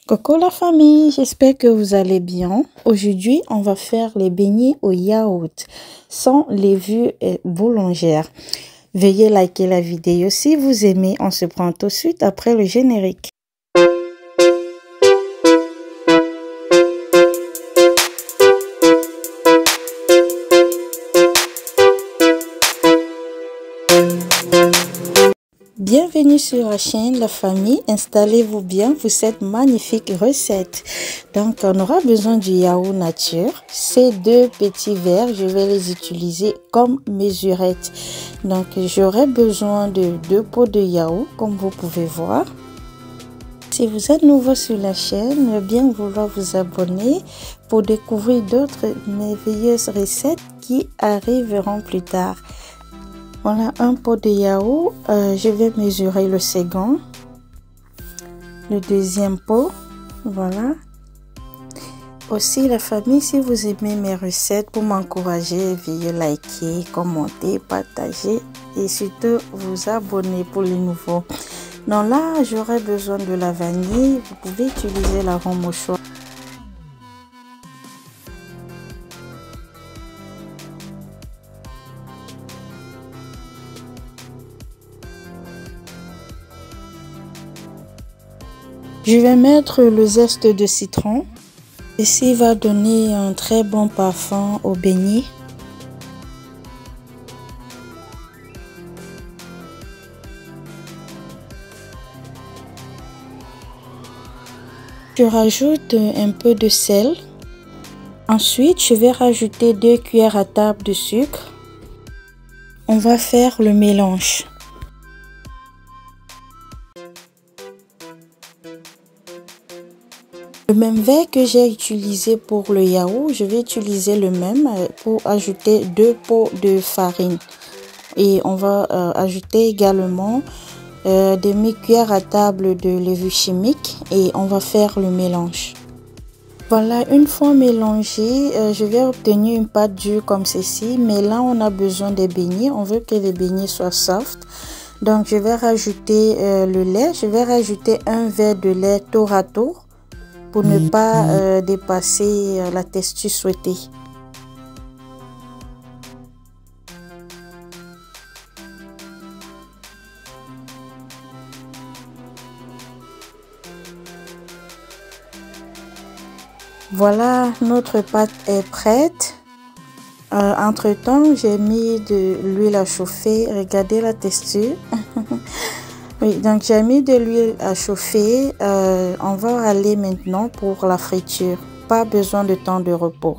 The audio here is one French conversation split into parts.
Coucou la famille, j'espère que vous allez bien. Aujourd'hui, on va faire les beignets au yaourt sans levure boulangère. Veuillez liker la vidéo si vous aimez. On se prend tout de suite après le générique. Bienvenue sur la chaîne La Famille, installez-vous bien pour cette magnifique recette. Donc on aura besoin du yaourt nature, ces deux petits verres, je vais les utiliser comme mesurette. Donc j'aurai besoin de 2 pots de yaourt comme vous pouvez voir. Si vous êtes nouveau sur la chaîne, bien vouloir vous abonner pour découvrir d'autres merveilleuses recettes qui arriveront plus tard. Voilà un pot de yaourt, je vais mesurer le second, le deuxième pot, voilà. Aussi la famille, si vous aimez mes recettes, pour m'encourager, veuillez liker, commenter, partager et surtout vous abonner pour les nouveaux. Donc là, j'aurai besoin de la vanille, vous pouvez utiliser l'arôme au choix. Je vais mettre le zeste de citron. Ceci va donner un très bon parfum au beignet. Je rajoute un peu de sel. Ensuite, je vais rajouter 2 cuillères à table de sucre. On va faire le mélange. Le même verre que j'ai utilisé pour le yaourt, je vais utiliser le même pour ajouter 2 pots de farine. Et on va ajouter également demi-cuillère à table de levure chimique et on va faire le mélange. Voilà, une fois mélangé, je vais obtenir une pâte dure comme ceci. Mais là, on a besoin des beignets. On veut que les beignets soient soft. Donc, je vais rajouter le lait. Je vais rajouter un verre de lait tour à tour, pour ne pas dépasser la texture souhaitée. Voilà, notre pâte est prête. Entre-temps, j'ai mis de l'huile à chauffer. Regardez la texture. Oui, donc j'ai mis de l'huile à chauffer. On va aller maintenant pour la friture. Pas besoin de temps de repos.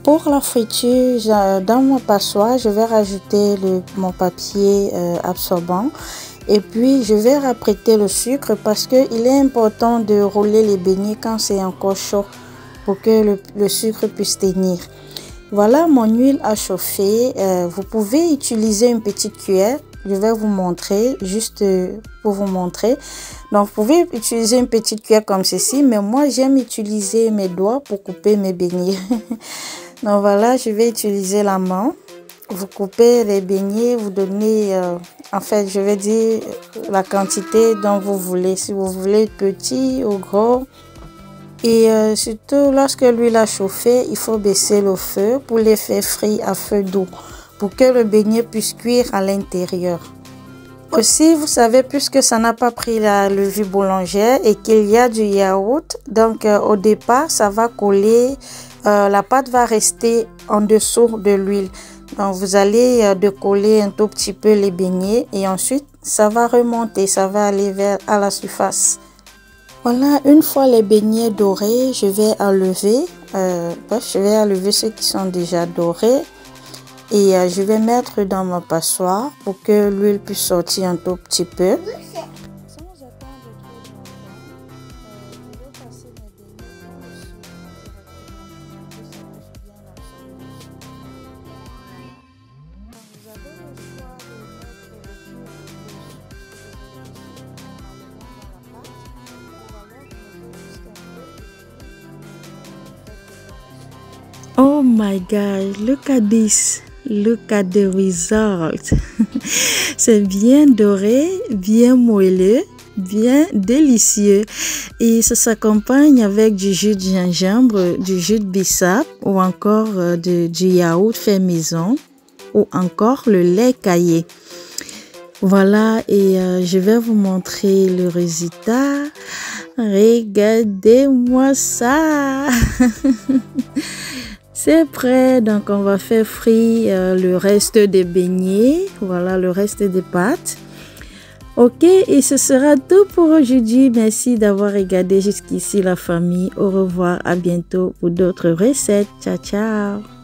Pour la friture, dans mon passoire, je vais rajouter mon papier absorbant. Et puis, je vais apprêter le sucre parce qu'il est important de rouler les beignets quand c'est encore chaud pour que le sucre puisse tenir. Voilà mon huile à chauffer. Vous pouvez utiliser une petite cuillère. Je vais vous montrer, juste pour vous montrer. Donc, vous pouvez utiliser une petite cuillère comme ceci, mais moi, j'aime utiliser mes doigts pour couper mes beignets. Donc, voilà, je vais utiliser la main. Vous coupez les beignets, vous donnez, en fait, je vais dire la quantité dont vous voulez. Si vous voulez petit ou gros. Et surtout, lorsque l'huile a chauffé, il faut baisser le feu pour les faire frire à feu doux, pour que le beignet puisse cuire à l'intérieur. Aussi, vous savez, puisque ça n'a pas pris la levure boulangère et qu'il y a du yaourt, donc au départ, ça va coller, la pâte va rester en dessous de l'huile. Donc, vous allez décoller un tout petit peu les beignets et ensuite, ça va remonter, ça va aller à la surface. Voilà, une fois les beignets dorés, je vais enlever, ceux qui sont déjà dorés. Et je vais mettre dans ma passoire pour que l'huile puisse sortir un tout petit peu. Oh my God, look at this. Look at the result. C'est bien doré, bien moelleux. bien délicieux. Et ça s'accompagne avec du jus de gingembre, du jus de bissap ou encore du yaourt fait maison ou encore le lait caillé. Voilà, et je vais vous montrer le résultat. Regardez-moi ça. C'est prêt, donc on va faire frire le reste des beignets. Voilà, le reste des pâtes. Ok, et ce sera tout pour aujourd'hui. Merci d'avoir regardé jusqu'ici la famille. Au revoir, à bientôt pour d'autres recettes. Ciao, ciao.